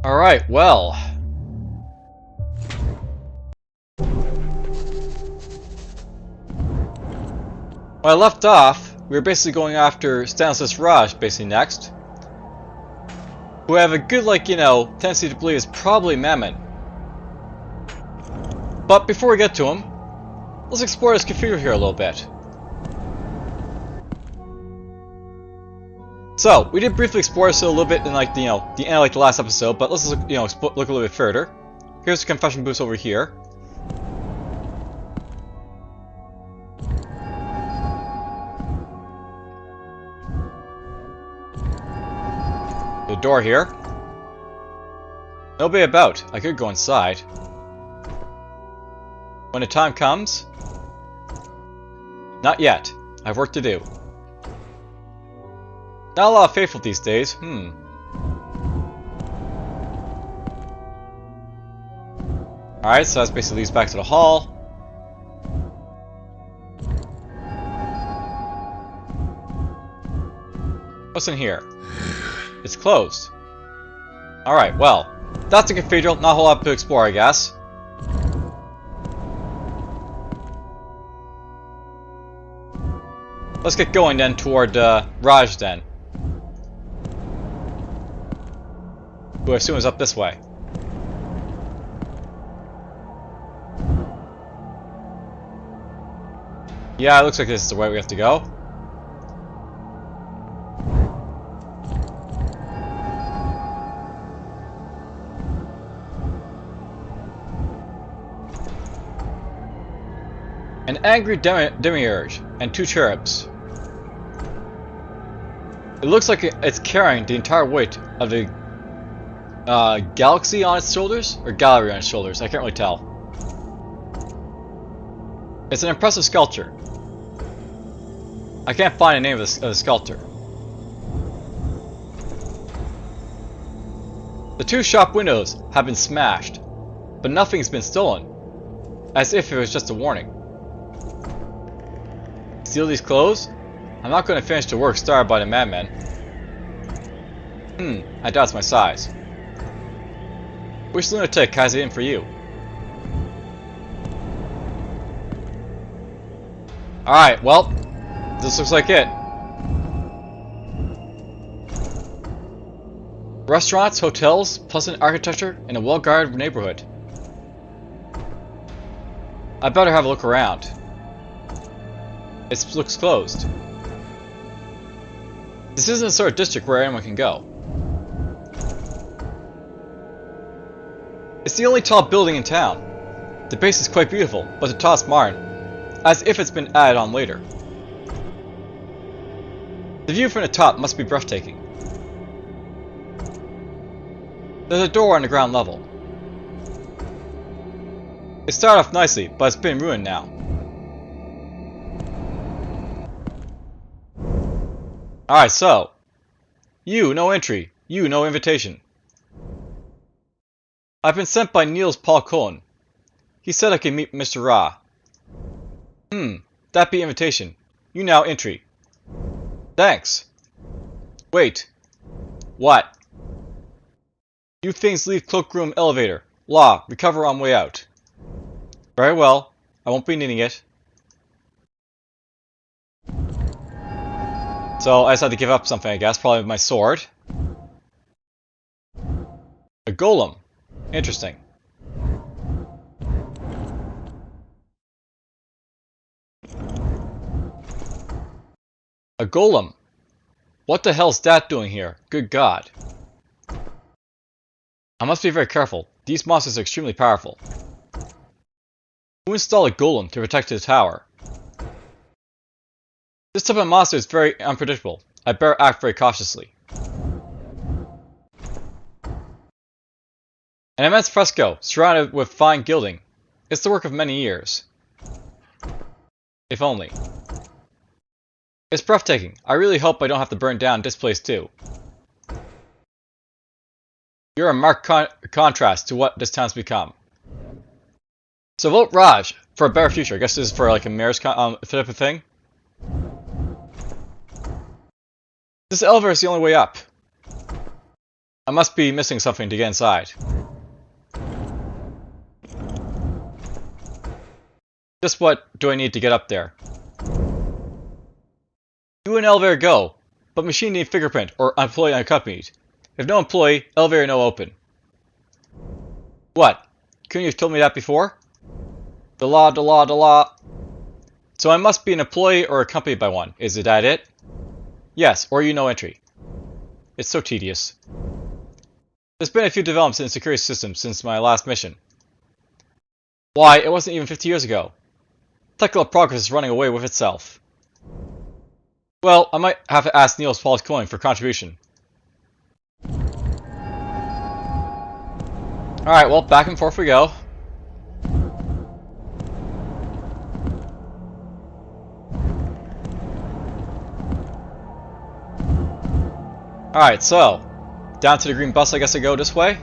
Alright, well. When I left off, we were basically going after Stanislas Raj basically next. Who I have a good, tendency to believe is probably Mammon. But before we get to him, let's explore this cathedral here a little bit. So, we did briefly explore this a little bit in the end of the last episode, but let's look a little bit further. Here's the confession booth over here. The door here. Nobody about. I could go inside. When the time comes. Not yet. I have work to do. Not a lot of faithful these days. Alright, so that basically leads back to the hall. What's in here? It's closed. Alright, well, that's the cathedral. Not a whole lot to explore, I guess. Let's get going then toward Raj then. Who I assume is up this way. Yeah, it looks like this is the way we have to go. An angry demiurge and two cherubs. It looks like it's carrying the entire weight of the galaxy on its shoulders, or gallery on its shoulders. I can't really tell. It's an impressive sculpture. I can't find the name of the sculptor. The two shop windows have been smashed, but nothing's been stolen, as if it was just a warning. Steal these clothes? I'm not going to finish the work started by the madman. I doubt it's my size. Which lunatic has it in for you? Alright, well, this looks like it. Restaurants, hotels, pleasant architecture, and a well-guarded neighborhood. I better have a look around. It looks closed. This isn't the sort of district where anyone can go. It's the only tall building in town. The base is quite beautiful, but the top's modern, as if it's been added on later. The view from the top must be breathtaking. There's a door on the ground level. It started off nicely, but it's been ruined now. Alright, so. You, no entry. You, no invitation. I've been sent by Niels Paul Cohen. He said I could meet Mr. Ra. That be invitation. You now entry. Thanks. Wait. What? You things leave cloakroom elevator. Law, recover on way out. Very well. I won't be needing it. So I just had to give up something, I guess. Probably my sword. A golem. Interesting. A golem. What the hell's that doing here? Good God. I must be very careful. These monsters are extremely powerful. Who installed a golem to protect his tower? This type of monster is very unpredictable. I better act very cautiously. An immense fresco, surrounded with fine gilding. It's the work of many years. If only. It's breathtaking. I really hope I don't have to burn down this place too. You're a marked contrast to what this town's become. So vote Raj for a better future. I guess this is for like a mayor's type of thing. This elevator is the only way up. I must be missing something to get inside. Just what do I need to get up there? Do an elevator go, but machine need fingerprint or employee unaccompanied. If no employee, elevator no open. What? Couldn't you have told me that before? The law, the law, the law. So I must be an employee or accompanied by one. Is that it? Yes, or you no entry. It's so tedious. There's been a few developments in the security system since my last mission. Why, it wasn't even 50 years ago. Technical progress is running away with itself. Well, I might have to ask Niels Paul's Coin for contribution. Alright, well, back and forth we go. Alright, so, down to the green bus, I guess I go this way.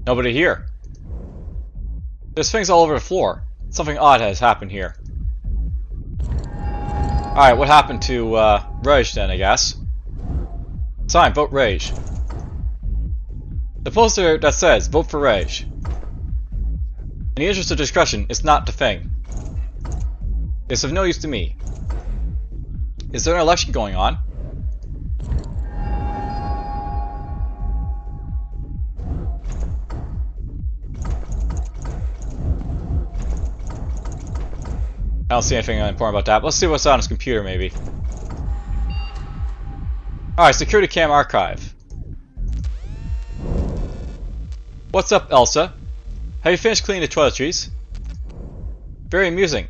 Nobody here. There's things all over the floor. Something odd has happened here. Alright, what happened to Rage then, I guess? Sign, vote Rage. The poster that says, vote for Rage. In the interest of discretion, it's not the thing. It's of no use to me. Is there an election going on? I don't see anything important about that. Let's see what's on his computer, maybe. Alright, security cam archive. What's up, Elsa? Have you finished cleaning the toiletries? Very amusing.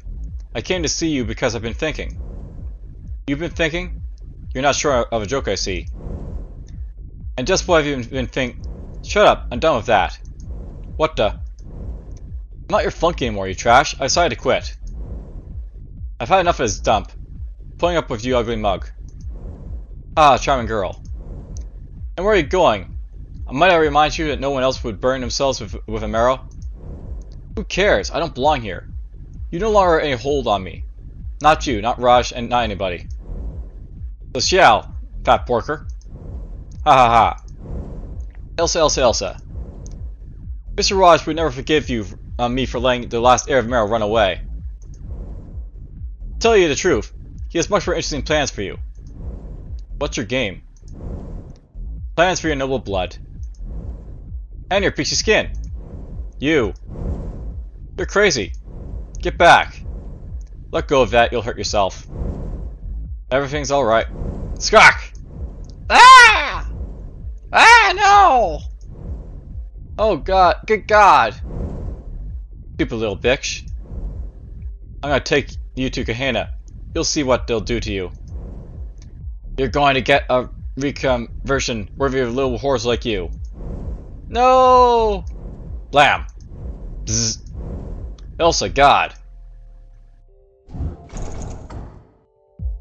I came to see you because I've been thinking. You've been thinking? You're not sure of a joke, I see. And just what have you been thinking? Shut up, I'm done with that. What the? I'm not your flunky anymore, you trash. I decided to quit. I've had enough of this dump. Pulling up with you, ugly mug. Ah, charming girl. And where are you going? Might I remind you that no one else would burn themselves with a marrow? Who cares? I don't belong here. You no longer have any hold on me. Not you, not Raj, and not anybody. So Xiao, fat porker. Ha ha ha. Elsa, Elsa, Elsa. Mr. Raj would never forgive you me for letting the last heir of marrow run away. To tell you the truth, he has much more interesting plans for you. What's your game? Plans for your noble blood. And your peachy skin. You. You're crazy. Get back. Let go of that, you'll hurt yourself. Everything's alright. Skak! Ah! Ah, no! Oh god, good god. Stupid little bitch. I'm gonna take you to Gehenna. You'll see what they'll do to you. You're going to get a reconversion worthy of little whores like you. No! Blam. Bzz. Elsa, God.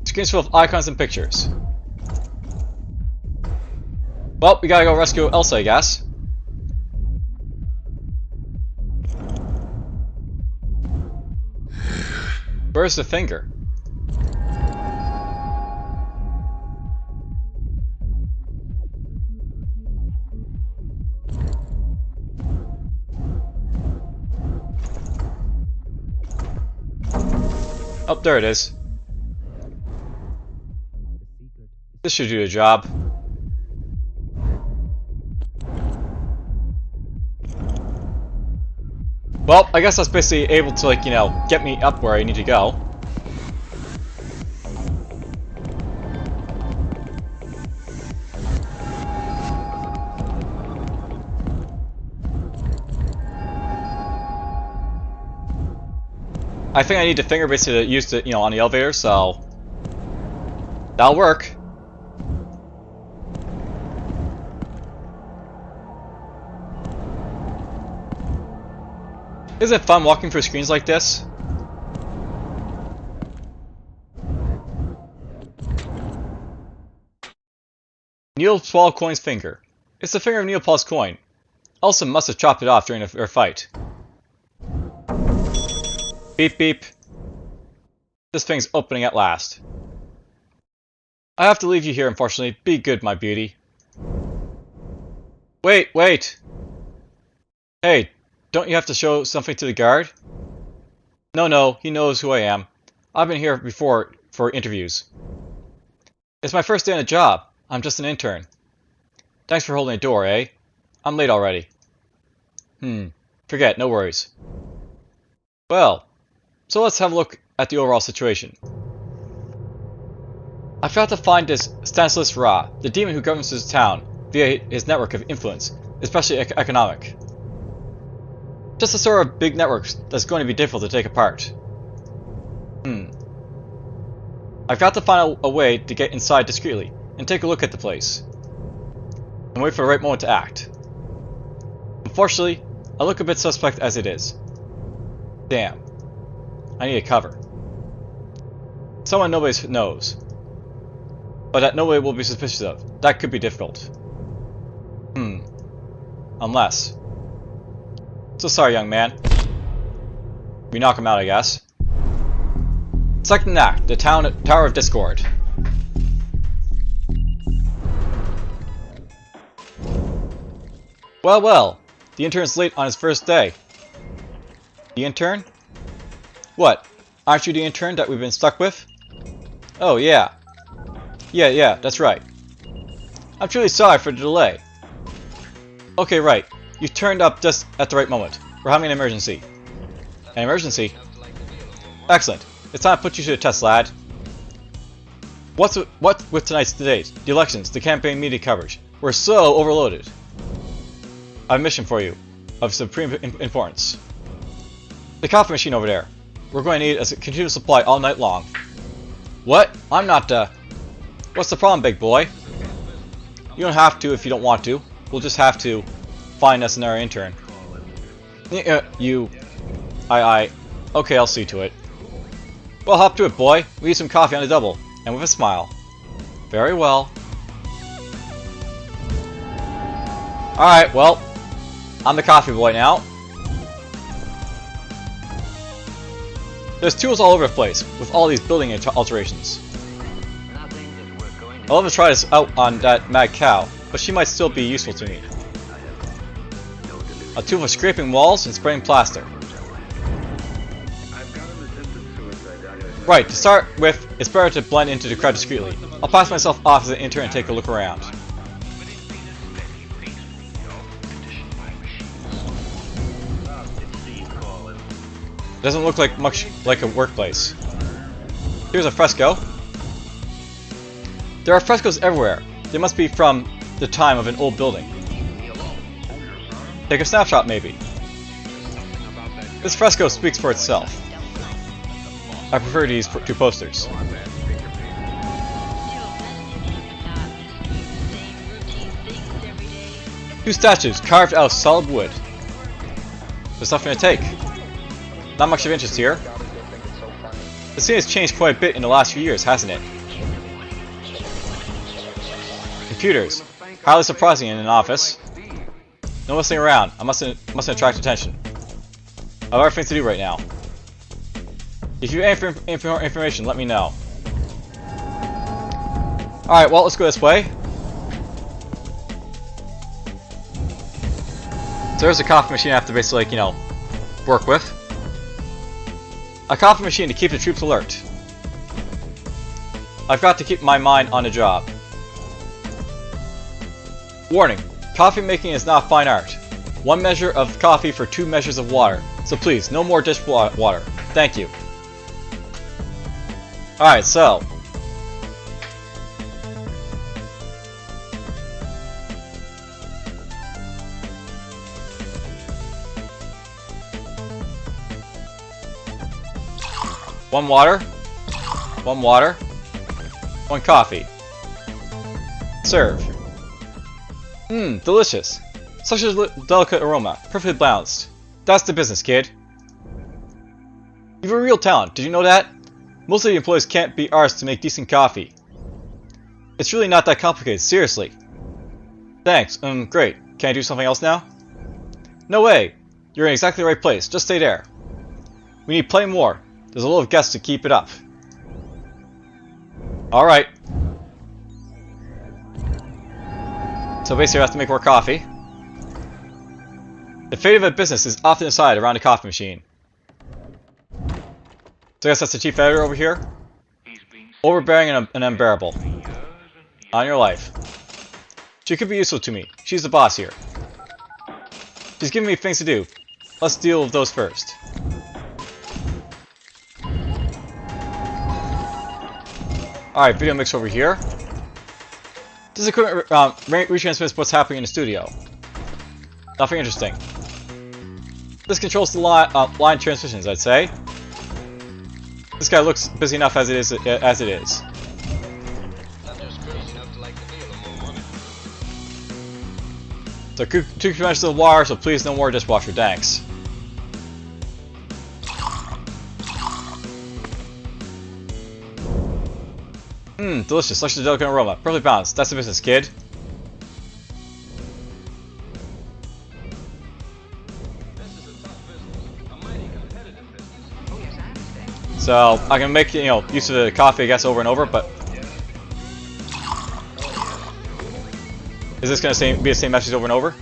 Screen's full of icons and pictures. Well, we gotta go rescue Elsa, I guess. Where's the finger? Oh, there it is. This should do the job. Well, I guess that's basically able to, like, you know, get me up where I need to go. I think I need the finger basically to use it, you know, on the elevator, so that'll work. Isn't it fun walking through screens like this? Neil Paul Coin's finger. It's the finger of Neil Paul's coin. Elsa must have chopped it off during their fight. Beep beep. This thing's opening at last. I have to leave you here, unfortunately. Be good, my beauty. Wait, wait! Hey, don't you have to show something to the guard? No, he knows who I am. I've been here before for interviews. It's my first day on the job. I'm just an intern. Thanks for holding the door, eh? I'm late already. Forget, no worries. Well, so let's have a look at the overall situation. I've got to find this Stanislas Ra, the demon who governs this town, via his network of influence, especially economic. Just a sort of big network that's going to be difficult to take apart. I've got to find a way to get inside discreetly and take a look at the place. And wait for the right moment to act. Unfortunately, I look a bit suspect as it is. Damn. I need a cover. Someone nobody knows. But that nobody will be suspicious of. That could be difficult. Unless. So sorry, young man. We knock him out, I guess. Second act, the Tower of Discord. Well, the intern's late on his first day. The intern? What? Aren't you the intern that we've been stuck with? Oh, yeah. Yeah, that's right. I'm truly sorry for the delay. Okay, right. You turned up just at the right moment. We're having an emergency. An emergency? Excellent. It's time to put you to the test, lad. What with tonight's debate, the elections, the campaign media coverage? We're so overloaded. I have a mission for you, of supreme importance. The coffee machine over there. We're going to need a continuous supply all night long. What? I'm not, What's the problem, big boy? You don't have to if you don't want to. We'll just have to find us another intern. Okay, I'll see to it. Well, hop to it, boy. We need some coffee on the double, and with a smile. Very well. Alright, well, I'm the coffee boy now. There's tools all over the place, with all these building alterations. I'll have to try this out on that mad cow, but she might still be useful to me. A tool for scraping walls and spraying plaster. Right, to start with, it's better to blend into the crowd discreetly. I'll pass myself off as an intern and take a look around. Doesn't look like much like a workplace. Here's a fresco. There are frescoes everywhere. They must be from the time of an old building. Take a snapshot, maybe. This fresco speaks for itself. I prefer these two posters. Two statues carved out of solid wood. There's nothing to take. Not much of interest here. The scene has changed quite a bit in the last few years, hasn't it? Computers. Highly surprising in an office. No messing around. I mustn't attract attention. I have other things to do right now. If you have any more information, let me know. Alright, well, let's go this way. So there's a coffee machine I have to basically, like, you know, work with. A coffee machine to keep the troops alert. I've got to keep my mind on the job. Warning, coffee making is not fine art. 1 measure of coffee for 2 measures of water. So please, no more dishwater. Thank you. Alright, so. One water. 1 coffee. Serve. Delicious. Such a delicate aroma. Perfectly balanced. That's the business, kid. We have a real talent, did you know that? Most of the employees can't be arsed to make decent coffee. It's really not that complicated, seriously. Thanks, great. Can I do something else now? No way! You're in exactly the right place, just stay there. We need plenty more. There's a lot of guests to keep it up. Alright. So basically I have to make more coffee. The fate of a business is often decided around a coffee machine. So I guess that's the chief editor over here. Overbearing and unbearable. On your life. She could be useful to me. She's the boss here. She's giving me things to do. Let's deal with those first. Alright, video mix over here. This equipment retransmits what's happening in the studio. Nothing interesting. This controls the line transmissions, I'd say. This guy looks busy enough as it is. So too much of the water, so please no more dishwasher, thanks. Delicious, such a delicate aroma. Perfectly balanced. That's the business, kid. So I can make, use of the coffee, I guess, over and over, but is this going to be the same message over and over?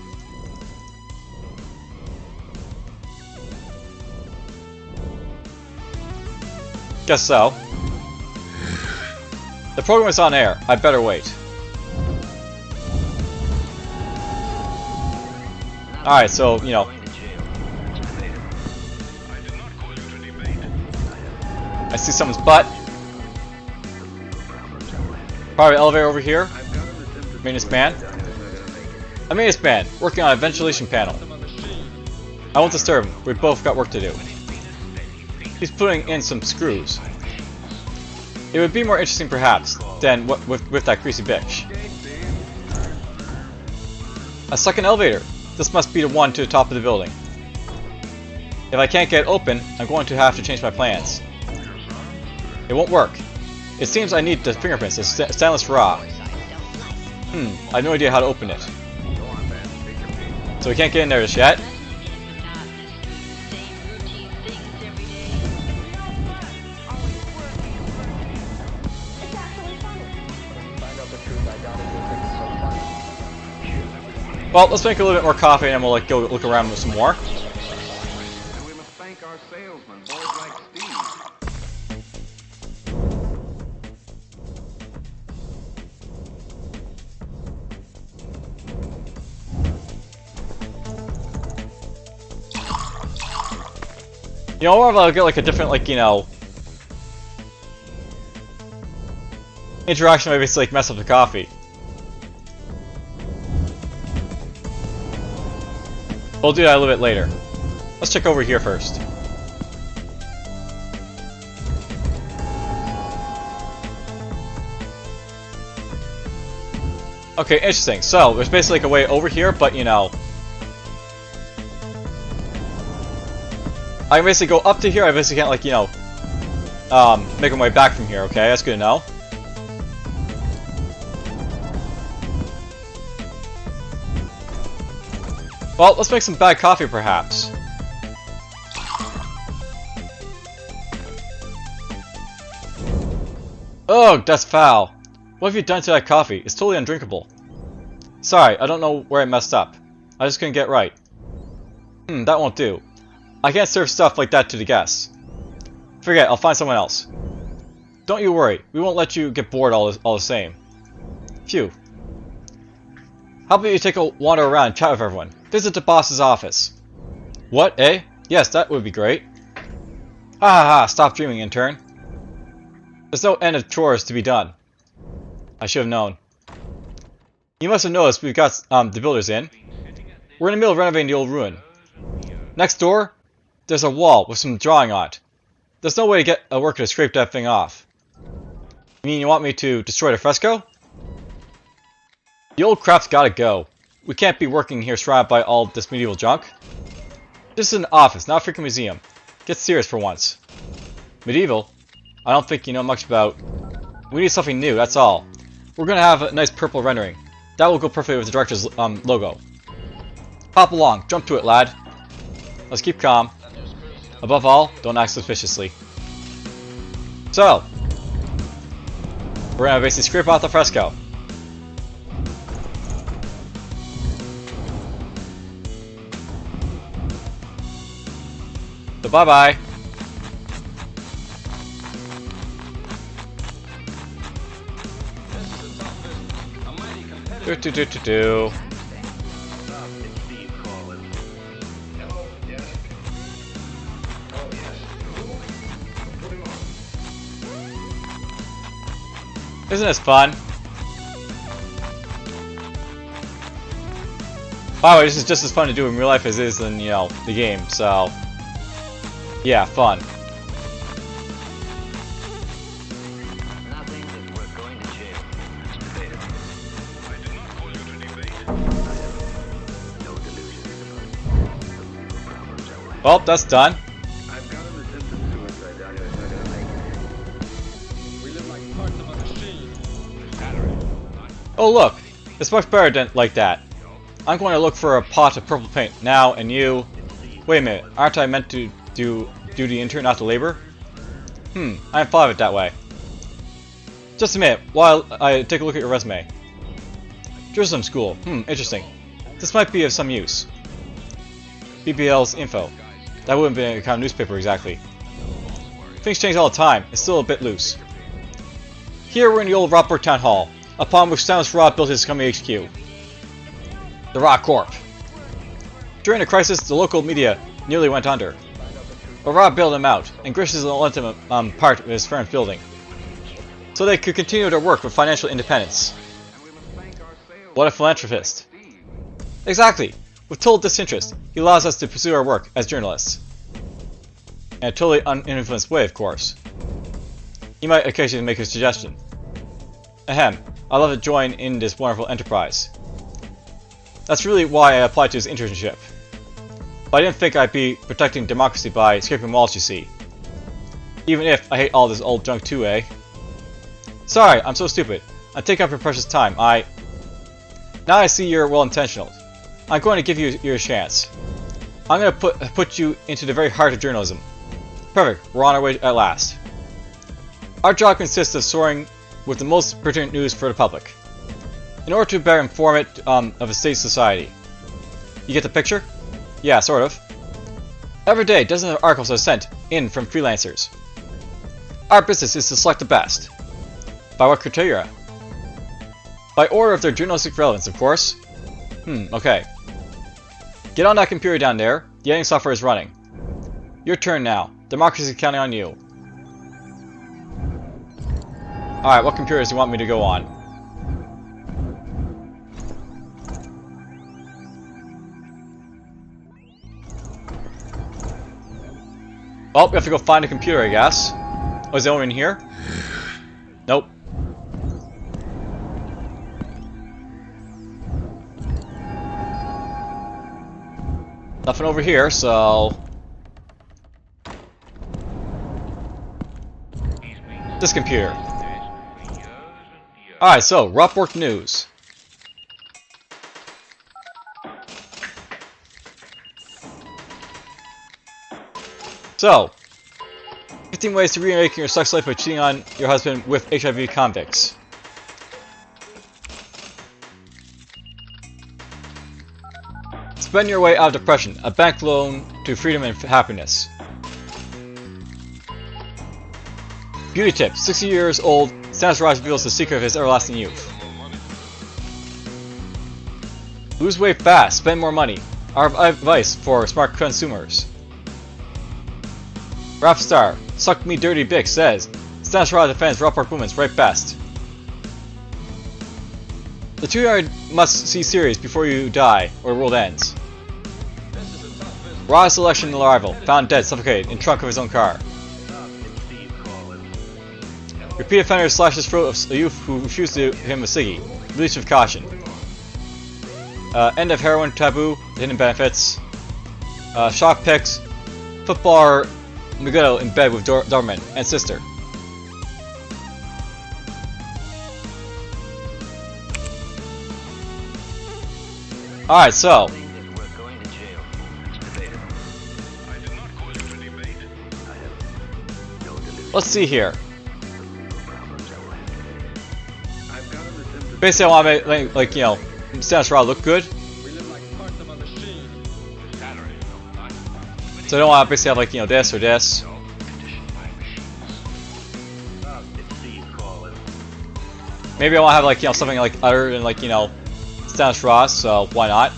Guess so. The program is on air. I better wait. Alright, so, I see someone's butt. Probably elevator over here. Maintenance man. A maintenance man working on a ventilation panel. I won't disturb him. We've both got work to do. He's putting in some screws. It would be more interesting, perhaps, than with that greasy bitch. A second elevator. This must be the one to the top of the building. If I can't get it open, I'm going to have to change my plans. It won't work. It seems I need the fingerprints of Stainless Raw. I have no idea how to open it. So we can't get in there just yet. Well, let's make a little bit more coffee and then we'll go look around with some more. We must thank our salesmen, boys like Steve. Or if I'll get like a different, interaction, maybe it's like mess up the coffee. We'll do that a little bit later. Let's check over here first. Okay, interesting. So, there's basically like a way over here, but I can basically go up to here, I basically can't make my way back from here, okay? That's good to know. Well, let's make some bad coffee, perhaps. Ugh, that's foul. What have you done to that coffee? It's totally undrinkable. Sorry, I don't know where I messed up. I just couldn't get right. That won't do. I can't serve stuff like that to the guests. Forget, I'll find someone else. Don't you worry, we won't let you get bored all the same. Phew. How about you take a wander around and chat with everyone? Visit the boss's office. What, eh? Yes, that would be great. Ha ha ha, stop dreaming, intern. There's no end of chores to be done. I should have known. You must have noticed we've got the builders in. We're in the middle of renovating the old ruin. Next door, there's a wall with some drawing on it. There's no way to get a worker to scrape that thing off. You mean you want me to destroy the fresco? The old crap's gotta go. We can't be working here surrounded by all this medieval junk. This is an office, not a freaking museum. Get serious for once. Medieval? I don't think you know much about... We need something new, that's all. We're gonna have a nice purple rendering. That will go perfectly with the director's logo. Hop along, jump to it, lad. Let's keep calm. Above all, don't act suspiciously. So, we're gonna basically scrape off the fresco. So bye-bye. Do. Isn't this fun? By the way, this is just as fun to do in real life as it is in, you know, the game, so... Yeah, fun. Nothing is worth going to jail. That's debatable. I didn't call you to debate. I have no delusions about the legal problems I will. Well, that's done. I've got an assistant suicide down here that's not gonna make it. We live like parts of a machine. Oh look, it's much better than like that. I'm going to look for a pot of purple paint now, and you... Wait a minute, aren't I meant to do duty intern, not to labor? I hadn't thought of it that way. Just a minute, while I take a look at your resume. Journalism school, interesting. This might be of some use. BBL's info. That wouldn't be a kind of newspaper exactly. Things change all the time, it's still a bit loose. Here we're in the old Rockport Town Hall, upon which Samus Rod built his company HQ. The Rock Corp. During the crisis, the local media nearly went under. But Rob bailed him out, and graciously lent him part of his firm's building, so they could continue their work with financial independence. What a philanthropist. Exactly. With total disinterest, he allows us to pursue our work as journalists. In a totally uninfluenced way, of course. He might occasionally make a suggestion. Ahem, I'd love to join in this wonderful enterprise. That's really why I applied to his internship. But I didn't think I'd be protecting democracy by scraping walls, you see. Even if I hate all this old junk too, eh? Sorry, I'm so stupid. I'm taking up your precious time. Now I see you're well-intentioned. I'm going to give you your chance. I'm going to put you into the very heart of journalism. Perfect, we're on our way at last. Our job consists of soaring with the most pertinent news for the public, in order to better inform it of a state society. You get the picture? Yeah, sort of. Every day, dozens of articles are sent in from freelancers. Our business is to select the best. By what criteria? By order of their journalistic relevance, of course. Okay. Get on that computer down there. The editing software is running. Your turn now. Democracy is counting on you. Alright, what computers do you want me to go on? Oh, we have to go find a computer, I guess. Oh, is there one in here? Nope. Nothing over here, so... This computer. Alright, so, Rockport News. So, 15 ways to remake your sex life by cheating on your husband with HIV convicts. Spend your way out of depression. A bank loan to freedom and happiness. Beauty tip. 60 years old, Stannis Raj reveals the secret of his everlasting youth. Lose weight fast. Spend more money. Our advice for smart consumers. Rap star, Suck Me Dirty Bick says, Stannis Rod defends Rockport Women's right best. The 2-yard must-see series before you die, or the world ends. Raw selection arrival, found dead, suffocated, in trunk of his own car. Repeat offender slashes throat of a youth who refused to him a ciggy. Release with caution. End of heroin taboo, hidden benefits. Shock picks. Footballer Miguel in bed with Dorman and sister. Alright, so. Think that we're going to jail. It's debatable. I did not call you to debate. I have no delusion. Let's see here. The legal problems I will handle. I've got the symptoms. Basically, I want to make, like, you know, Stannis Raw look good. We live like parts of a machine. So I don't want to basically have, like, you know, this or this. Conditioned by machines. It's the call it. Maybe I want to have, like, you know, something like other than, like, you know, Stannis Raw, so why not? I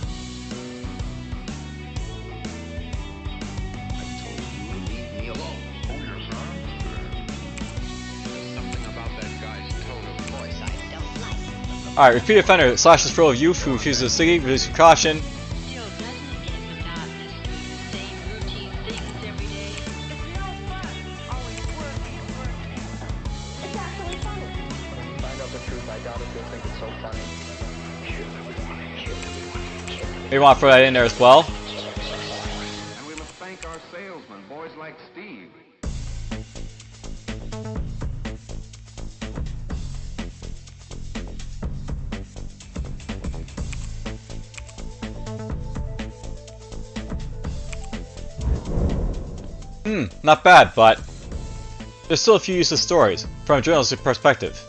told you to leave me alone. Oh, yes, sir. There's something about that guy's tone of voice I don't like. Alright, repeat offender slashes for all of youth who refuses to see, reduce caution. Still doesn't get monotonous doing the same routine things every day. It's no fun. Always working. It's actually funny. When you find out the truth, I doubt if you'll think it's so funny. Kill everyone, kill everyone, kill everyone. Maybe want to throw that in there as well. And we must thank our salesmen, boys like Steve. Not bad, but there's still a few useless stories from a journalistic perspective.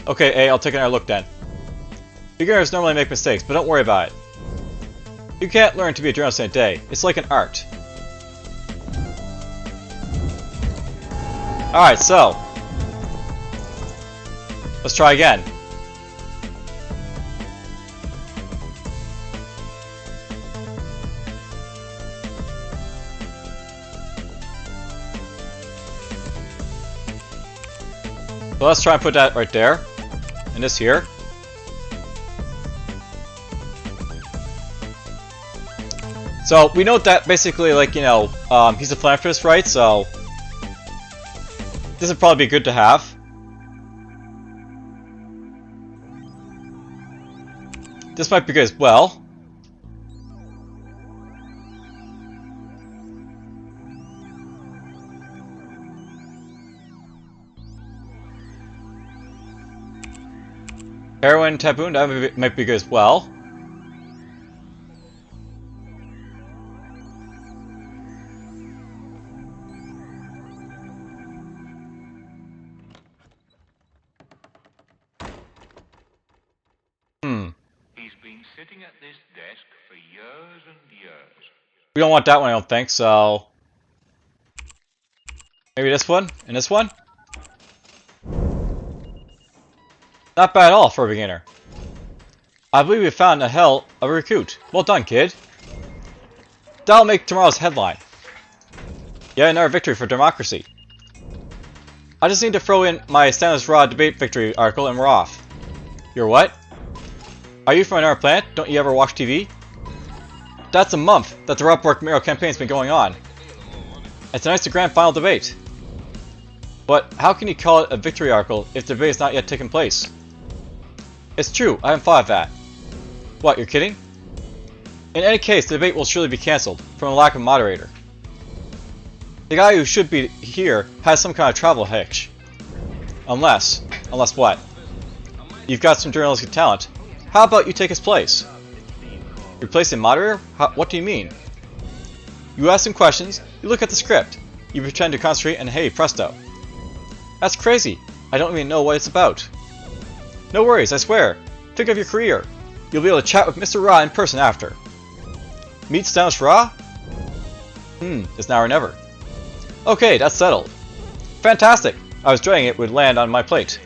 Okay, I'll take another look then. Beginners normally make mistakes, but don't worry about it. You can't learn to be a journalist in a day. It's like an art. Alright, so. Let's try again. So let's try and put that right there. And this here. So we note that basically, like, you know, he's a philanthropist, right? So this would probably be good to have. This might be good as well. Heroin taboo, that might be good as well. He's been sitting at this desk for years and years. We don't want that one, I don't think, so maybe this one and this one? Not bad at all for a beginner. I believe we found a hell of a recruit. Well done, kid. That'll make tomorrow's headline. Yet another victory for democracy. I just need to throw in my Stannis Raw debate victory article and we're off. You're what? Are you from another planet? Don't you ever watch TV? That's a month that the Rockwork mayoral campaign's been going on. And tonight's the grand final debate. But how can you call it a victory article if the debate has not yet taken place? It's true, I haven't thought of that. What, you're kidding? In any case, the debate will surely be cancelled, from a lack of moderator. The guy who should be here has some kind of travel hitch. Unless what? You've got some journalistic talent. How about you take his place? Replace a moderator? What do you mean? You ask him questions, you look at the script, you pretend to concentrate, and hey, presto. That's crazy. I don't even know what it's about. No worries, I swear. Think of your career. You'll be able to chat with Mr. Ra in person after. Meet Stannis Ra? It's now or never. Okay, that's settled. Fantastic. I was dreading it would land on my plate.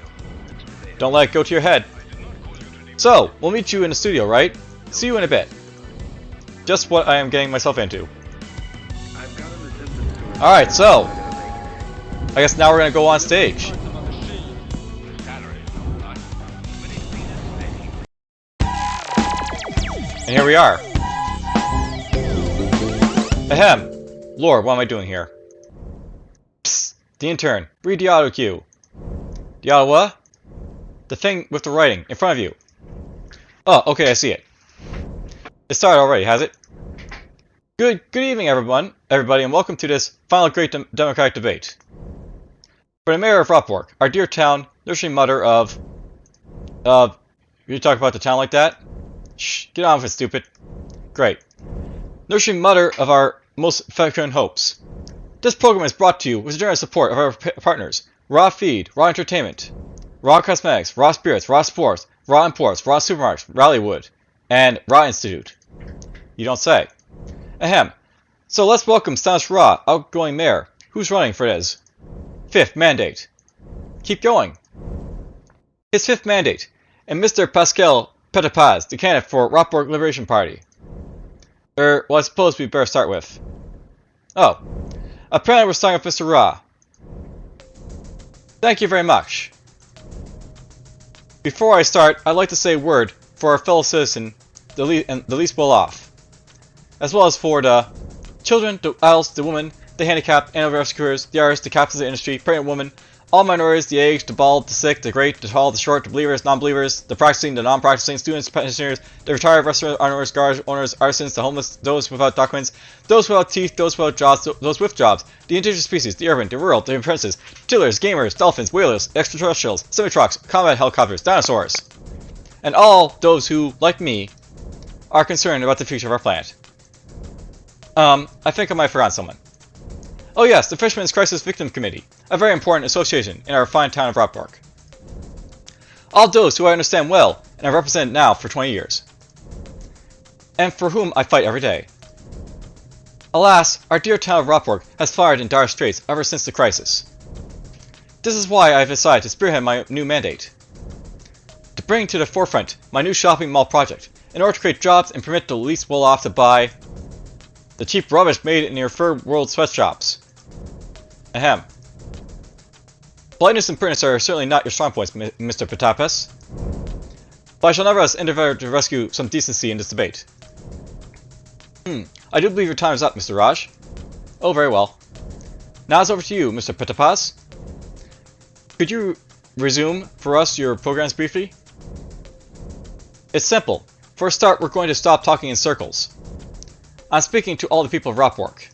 Don't let it go to your head. So, we'll meet you in the studio, right? See you in a bit. Just what I am getting myself into. I've got the symptoms to Alright, so. I guess now we're gonna go on stage. And here we are. Ahem. Lord, what am I doing here? Psst. The intern. Read the auto cue. The auto what? The thing with the writing in front of you. Oh, okay, I see it. It started already, has it? Good evening, everybody, and welcome to this final great democratic debate. For the mayor of Rockport, our dear town, nursery mother of... you talk about the town like that? Shh, get on with it, stupid. Great. Nursery mother of our most fecund hopes. This program is brought to you with the generous support of our partners, Raw Feed, Raw Entertainment, Raw Cosmetics, Raw Spirits, Raw Sports, Raw Imports, Raw Supermarkets, Rallywood, and Raw Institute. You don't say. Ahem. So let's welcome Stanis Raw, outgoing mayor, who's running for his 5th mandate. Keep going. His 5th mandate, and Mr. Pascal Petapaz, the candidate for Rockport Liberation Party. Well, I suppose we better start with. Oh. Apparently we're starting with Mr. Ra. Thank you very much. Before I start, I'd like to say a word for our fellow citizen, the least well off, as well as for the children, the adults, the women, the handicapped, animal rescuers, the artists, the captains of the industry, pregnant women, all minorities, the aged, the bald, the sick, the great, the tall, the short, the believers, non-believers, the practicing, the non-practicing, students, pensioners, the retired restaurant owners, garage owners, artisans, the homeless, those without documents, those without teeth, those without jobs, those with jobs, the indigenous species, the urban, the rural, the apprentices, tillers, gamers, dolphins, whalers, extraterrestrials, semi-trucks, combat helicopters, dinosaurs, and all those who, like me, are concerned about the future of our planet. I think I might have forgotten someone. Oh yes, the Fishermen's Crisis Victim Committee, a very important association in our fine town of Rockport. All those who I understand well and have represented now for 20 years, and for whom I fight every day. Alas, our dear town of Rockport has fallen in dire straits ever since the crisis. This is why I have decided to spearhead my new mandate. To bring to the forefront my new shopping mall project, in order to create jobs and permit the least well-off to buy the cheap rubbish made in your third world sweatshops. Ahem. Politeness and prudence are certainly not your strong points, Mr. Petapes. But I shall nevertheless endeavor to rescue some decency in this debate. I do believe your time is up, Mr. Raj. Oh, very well. Now it's over to you, Mr. Petapes. Could you resume for us your programs briefly? It's simple. For a start, we're going to stop talking in circles. I'm speaking to all the people of Rockport.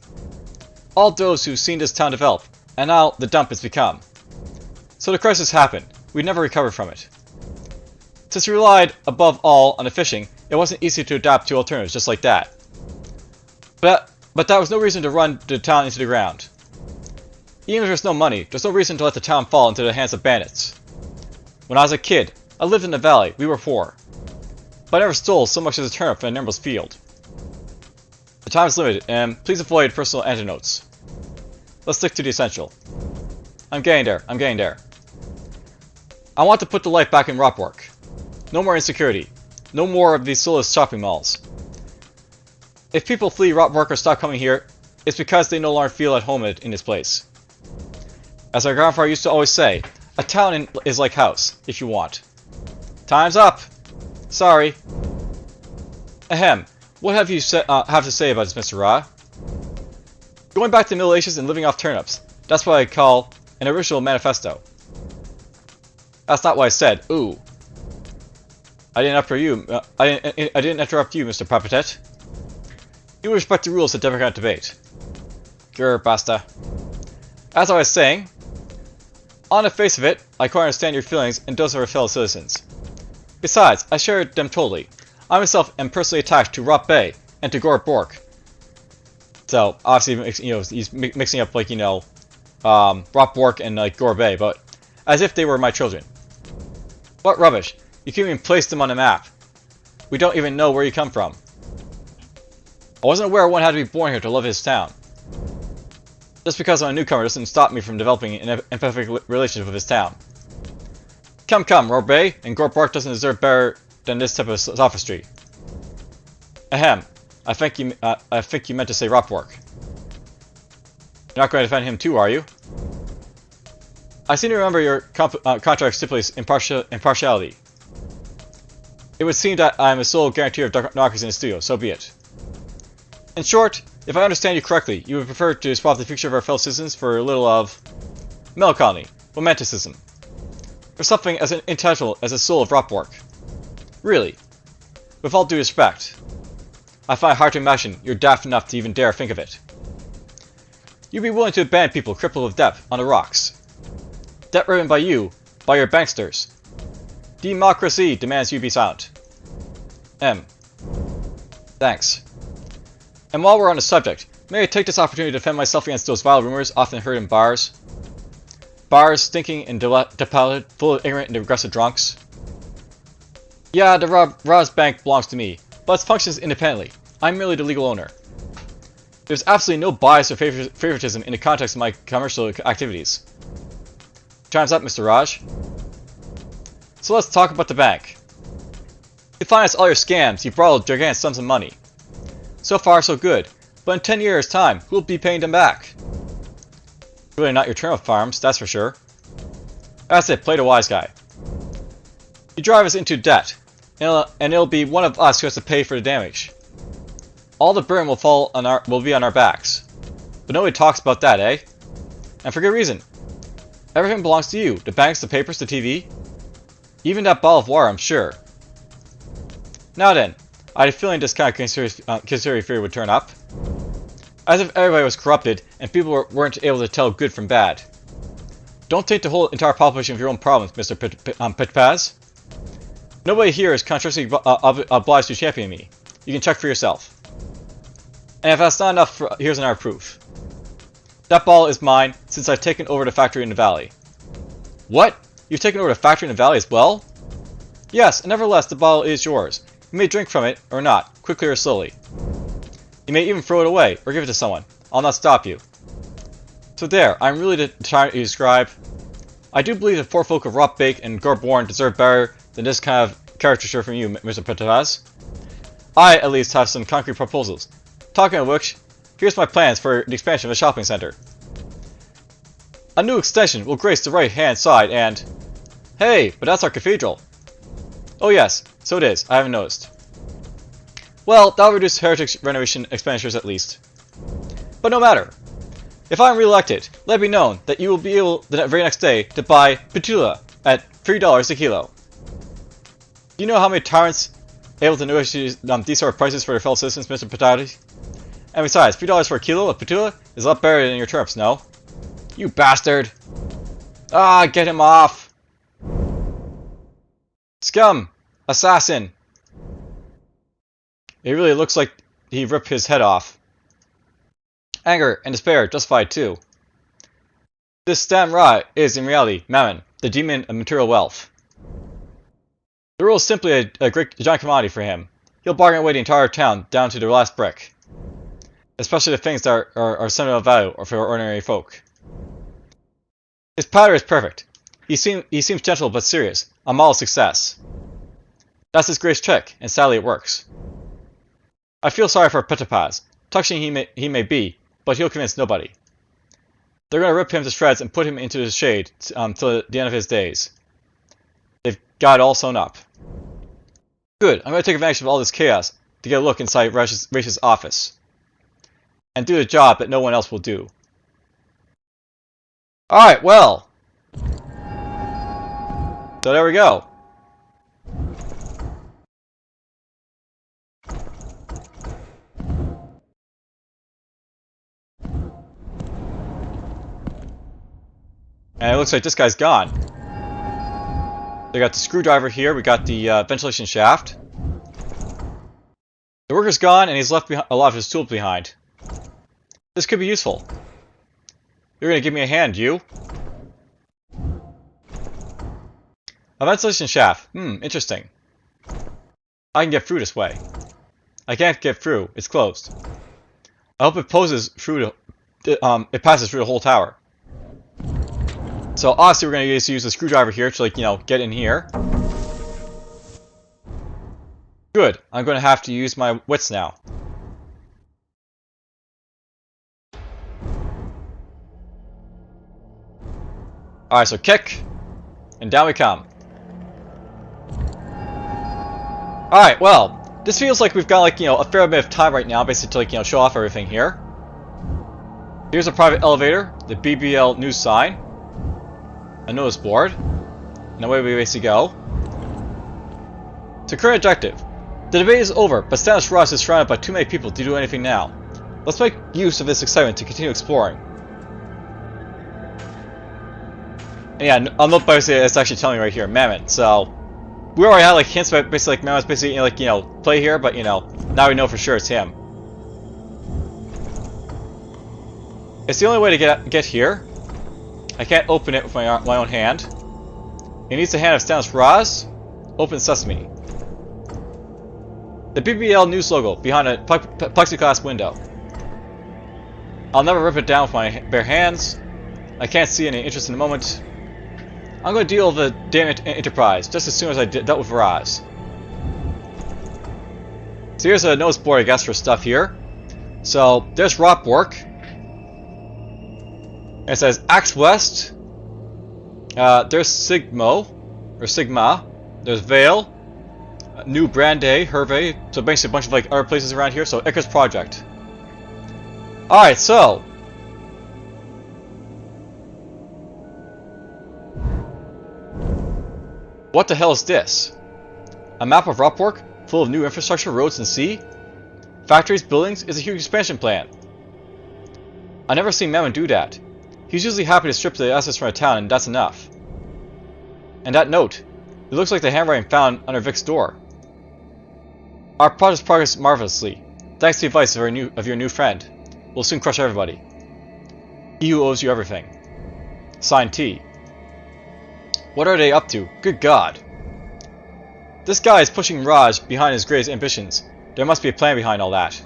All those who've seen this town develop, and now the dump it's become. So the crisis happened. We never recovered from it. Since we relied, above all, on the fishing, it wasn't easy to adapt to alternatives just like that. But that was no reason to run the town into the ground. Even if there's no money, there's no reason to let the town fall into the hands of bandits. When I was a kid, I lived in the valley. We were poor. But I never stole so much as a turnip from a neighbor's field. The time is limited, and please avoid personal anecdotes. Let's stick to the essential. I'm getting there. I want to put the life back in Rockport. No more insecurity. No more of these soulless shopping malls. If people flee Rockport or stop coming here, it's because they no longer feel at home in this place. As our grandfather used to always say, a town is like house, if you want. Time's up! Sorry. Ahem. What have you have to say about this, Mr. Ra? Going back to the Middle Ages and living off turnips. That's what I call an original manifesto. That's not what I said. Ooh. I didn't interrupt you. I didn't interrupt you, Mr. Papetet. You respect the rules of democratic debate. Grr, basta. As I was saying, on the face of it, I quite understand your feelings and those of our fellow citizens. Besides, I share them totally. I myself am personally attached to Rop Bay and to Gore Bork. So obviously, he's mixing up Rop Bork and Gore Bay, but as if they were my children. What rubbish! You can't even place them on a map. We don't even know where you come from. I wasn't aware one had to be born here to love his town. Just because I'm a newcomer doesn't stop me from developing an empathetic relationship with his town. Come, Rop Bay and Gore Bork doesn't deserve better than this type of sophistry. Ahem. I think you meant to say Rockport. You're not going to defend him too, are you? I seem to remember your contract stipulates impartiality. It would seem that I am a sole guarantor of democracy in the studio, so be it. In short, if I understand you correctly, you would prefer to swap the future of our fellow citizens for a little of melancholy, romanticism, or something as intangible as the soul of Rockport. Really, with all due respect, I find it hard to imagine you're daft enough to even dare think of it. You'd be willing to abandon people crippled with debt on the rocks. Debt ridden by you, by your banksters. Democracy demands you be silent. M. Thanks. And while we're on the subject, may I take this opportunity to defend myself against those vile rumors often heard in bars? Bars stinking and depleted, full of ignorant and aggressive drunks. Yeah, the Roz Bank belongs to me, but it functions independently. I'm merely the legal owner. There's absolutely no bias or favoritism in the context of my commercial activities. Time's up, Mr. Raj. So let's talk about the bank. You finance all your scams, you borrowed gigantic sums of money. So far, so good, but in 10 years' time, who'll be paying them back? Really not your turnip farms, that's for sure. That's it, play the wise guy. You drive us into debt, and it'll be one of us who has to pay for the damage. All the burden will be on our backs. But nobody talks about that, eh? And for good reason. Everything belongs to you. The banks, the papers, the TV. Even that bottle of water, I'm sure. Now then, I had a feeling this kind of conspiracy theory would turn up. As if everybody was corrupted and people weren't able to tell good from bad. Don't take the whole entire population of your own problems, Mr. Pitpaz. Nobody here is contractually obliged to champion me. You can check for yourself. And if that's not enough, here's another proof. That ball is mine since I've taken over the factory in the valley. What? You've taken over the factory in the valley as well? Yes, and nevertheless the bottle is yours. You may drink from it, or not, quickly or slowly. You may even throw it away, or give it to someone. I'll not stop you. So there, I'm really trying to describe. I do believe that poor folk of Rot Bake and Gorborn deserve better than this kind of caricature from you, Mr. Petavaz. I, at least, have some concrete proposals. Talking of which, here's my plans for the expansion of a shopping center. A new extension will grace the right-hand side and... Hey, but that's our cathedral. Oh yes, so it is, I haven't noticed. Well, that'll reduce heritage renovation expenditures at least. But no matter. If I'm re-elected, let it be known that you will be able, the very next day, to buy patula at $3 a kilo. Do you know how many tyrants able to negotiate these sort of prices for their fellow citizens, Mr. Patati? And besides, $3 for a kilo of patula is a lot better than your turnips, no? You bastard! Ah, get him off! Scum! Assassin! It really looks like he ripped his head off. Anger and despair justified too. This Stam Ra is in reality Mammon, the demon of material wealth. The rule is simply a giant commodity for him. He'll bargain away the entire town down to the last brick. Especially the things that are sentimental value or for ordinary folk. His powder is perfect. He seems gentle but serious, a model success. That's his greatest trick, and sadly it works. I feel sorry for Petapaz. Touching he may be, but he'll convince nobody. They're going to rip him to shreds and put him into the shade till the end of his days. They've got it all sewn up. Good, I'm going to take advantage of all this chaos to get a look inside Rach's office. And do the job that no one else will do. Alright, well. So there we go. And it looks like this guy's gone. They got the screwdriver here, we got the ventilation shaft. The worker's gone and he's left a lot of his tools behind. This could be useful. You're gonna give me a hand, you? A ventilation shaft. Interesting. I can get through this way. I can't get through. It's closed. I hope it passes through the whole tower. So obviously we're gonna use the screwdriver here to, like, you know, get in here. Good. I'm gonna have to use my wits now. Alright, so kick, and down we come. Alright, well, this feels like we've got, like, you know, a fair bit of time right now, basically to, like, you know, show off everything here. Here's a private elevator, the BBL news sign, a notice board, and away we basically go. So current objective, The debate is over, but Stannis Ross is surrounded by too many people to do anything now. Let's make use of this excitement to continue exploring. And yeah, I'll note basically it's actually telling me right here, Mammon. So we already had like hints about basically like Mammon's basically like, you know, play here, but you know, now we know for sure it's him. It's the only way to get here. I can't open it with my own hand. It needs the hand of Stannis Ross. Open sesame. The BBL news logo behind a plexiglass window. I'll never rip it down with my bare hands. I can't see any interest in the moment. I'm going to deal with the damn Enterprise just as soon as I dealt with Raz. So here's a notice board, I guess, for stuff here. So there's Rop Work. And it says Axe West. There's Sigma. There's Vale. New Brande, Hervey. So basically a bunch of like other places around here. So Icarus Project. Alright, so what the hell is this? A map of Ropwork, full of new infrastructure, roads and sea? Factories, buildings, is a huge expansion plan. I've never seen Mammon do that. He's usually happy to strip the assets from a town and that's enough. And that note. It looks like the handwriting found under Vic's door. Our project progresses marvelously. Thanks to the advice of your new friend. We'll soon crush everybody. He who owes you everything. Signed T. What are they up to? Good God. This guy is pushing Raj behind his greatest ambitions. There must be a plan behind all that.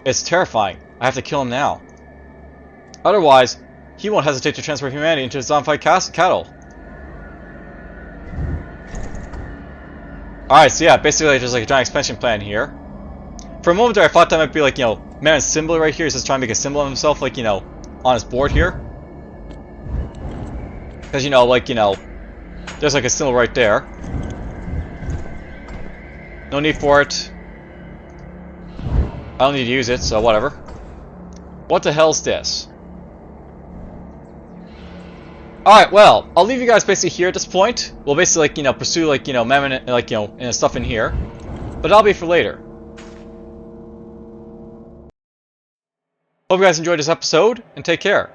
It's terrifying. I have to kill him now. Otherwise, he won't hesitate to transfer humanity into zombified cattle. Alright, so yeah, basically there's like a giant expansion plan here. For a moment there I thought that might be like, you know, Mammon's symbol right here. He's just trying to make a symbol of himself, like, you know, on his board here. Because, you know, like, you know, there's like a symbol right there. No need for it. I don't need to use it, so whatever. What the hell's this? Alright, well, I'll leave you guys basically here at this point. We'll basically, like, you know, pursue, like, you know, Mammon, like, you know, and stuff in here. But that'll be for later. Hope you guys enjoyed this episode, and take care.